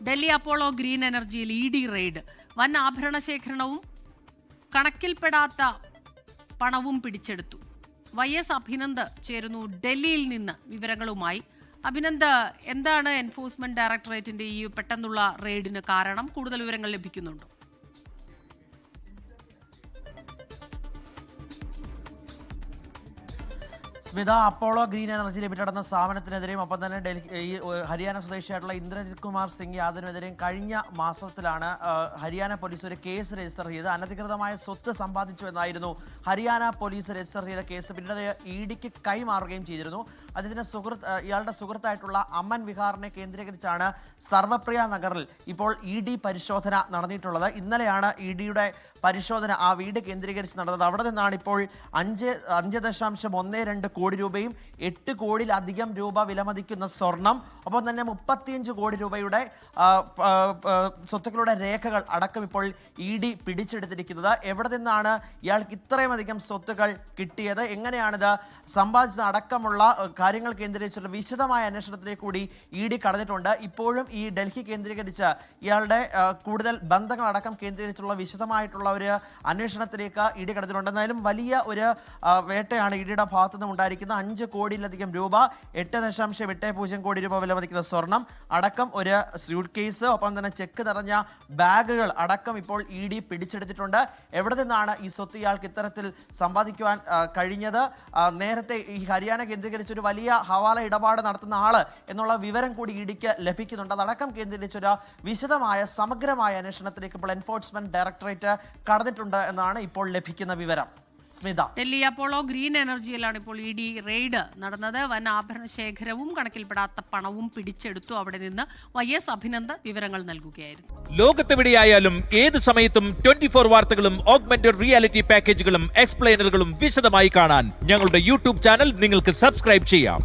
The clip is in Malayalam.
ഡൽഹി അപ്പോളോ ഗ്രീൻ എനർജിയിൽ ഇ.ഡി. റെയ്ഡ്. വൻ ആഭരണ ശേഖരണവും കണക്കിൽപ്പെടാത്ത പണവും പിടിച്ചെടുത്തു. YS അഭിനന്ദ് ചേരുന്നു ഡൽഹിയിൽ നിന്ന് വിവരങ്ങളുമായി. അഭിനന്ദ്, എന്താണ് എൻഫോഴ്സ്മെന്റ് ഡയറക്ടറേറ്റിന്റെ ഈ പെട്ടെന്നുള്ള റെയ്ഡിന് കാരണം? കൂടുതൽ വിവരങ്ങൾ ലഭിക്കുന്നുണ്ടോ? Smitha, Apollo green energy limited എന്ന സ്ഥാപനത്തിനെതിരെയും ഒപ്പം തന്നെ ഹരിയാന സ്വദേശിയായിട്ടുള്ള ഇന്ദ്രജിത് കുമാർ സിംഗ് യാദവിനെതിരെയും കഴിഞ്ഞ മാസത്തിലാണ് ഹരിയാന പോലീസ് ഒരു കേസ് രജിസ്റ്റർ ചെയ്ത് അനധികൃതമായ സ്വത്ത് സമ്പാദിച്ചു എന്നായിരുന്നു ഹരിയാന പോലീസ് രജിസ്റ്റർ ചെയ്ത കേസ്. പിന്നീട് ഇഡിക്ക് കൈമാറുകയും ചെയ്തിരുന്നു. അദ്ദേഹത്തിന്റെ ഇയാളുടെ സുഹൃത്തായിട്ടുള്ള അമൻ വിഹാറിനെ കേന്ദ്രീകരിച്ചാണ് സർവപ്രിയ നഗറിൽ ഇപ്പോൾ ഇഡി പരിശോധന നടന്നിട്ടുള്ളത്. ഇന്നലെയാണ് ഇഡിയുടെ പരിശോധന ആ വീട് കേന്ദ്രീകരിച്ച് നടന്നത്. അവിടെ നിന്നാണ് ഇപ്പോൾ 5.12 കോടി രൂപയും 8 കോടിയിലധികം രൂപ വിലമതിക്കുന്ന സ്വർണം, ഒപ്പം തന്നെ 35 കോടി രൂപയുടെ സ്വത്തുക്കളുടെ രേഖകൾ അടക്കം ഇപ്പോൾ ഇഡി പിടിച്ചെടുത്തിരിക്കുന്നത്. എവിടെ നിന്നാണ് ഇയാൾക്ക് ഇത്രയും അധികം സ്വത്തുക്കൾ കിട്ടിയത്, എങ്ങനെയാണിത് സമ്പാദിച്ചത് അടക്കമുള്ള കാര്യങ്ങൾ കേന്ദ്രീകരിച്ചുള്ള വിശദമായ അന്വേഷണത്തിലേക്ക് കൂടി ഇഡി കടന്നിട്ടുണ്ട്. ഇപ്പോഴും ഈ ഡൽഹി കേന്ദ്രീകരിച്ച് ഇയാളുടെ കൂടുതൽ ബന്ധങ്ങളടക്കം കേന്ദ്രീകരിച്ചുള്ള വിശദമായിട്ടുള്ള ഒരു അന്വേഷണത്തിലേക്ക് ഇഡി കടന്നിട്ടുണ്ട്. എന്നാലും വലിയ ഒരു വേട്ടയാണ് ഇഡിയുടെ ഭാഗത്തു നിന്ന് ഉണ്ടായിരിക്കുന്നത്. 5 കോടിയിലധികം രൂപ, 8.80 കോടി രൂപ വിലമതിക്കുന്ന സ്വർണം അടക്കം, ഒരു സ്യൂട്ട് കേസ്, ഒപ്പം തന്നെ ചെക്ക് നിറഞ്ഞ ബാഗുകൾ അടക്കം ഇപ്പോൾ ഇഡി പിടിച്ചെടുത്തിട്ടുണ്ട്. എവിടെ നിന്നാണ് ഈ സ്വത്ത് ഇയാൾക്ക് ഇത്തരത്തിൽ സമ്പാദിക്കുവാൻ കഴിഞ്ഞത്, നേരത്തെ ഈ ഹരിയാന കേന്ദ്രീകരിച്ചൊരു വലിയ ഹവാല ഇടപാട് നടത്തുന്ന ആള് എന്നുള്ള വിവരം കൂടി ഇഡിക്ക് ലഭിക്കുന്നുണ്ട്. അതടക്കം കേന്ദ്രീകരിച്ചൊരു വിശദമായ സമഗ്രമായ അന്വേഷണത്തിലേക്ക് ഇപ്പോൾ എൻഫോഴ്സ്മെന്റ് ഡയറക്ടറേറ്റ് കടന്നിട്ടുണ്ട് എന്നാണ് ഇപ്പോൾ ലഭിക്കുന്ന വിവരം. സ്മിത, ഡൽഹി അപ്പോളോ ഗ്രീൻ എനർജിയിലാണ് ഇപ്പോൾ ഇ.ഡി. റെയ്ഡ് നടന്നത്. വൻ ആഭരണ ശേഖരവും കണക്കിൽപ്പെടാത്ത പണവും പിടിച്ചെടുത്തു. അവിടെ നിന്ന് YS അഭിനന്ദ് വിവരങ്ങൾ നൽകുകയായിരുന്നു. ലോകത്തെവിടെയായാലും ഏത് സമയത്തും 24 വാർത്തകളും ഓഗ്മെന്റഡ് റിയാലിറ്റി പാക്കേജുകളും എക്സ്പ്ലെയിനറുകളും വിശദമായി കാണാൻ ഞങ്ങളുടെ യൂട്യൂബ് ചാനൽ നിങ്ങൾക്ക് സബ്സ്ക്രൈബ് ചെയ്യാം.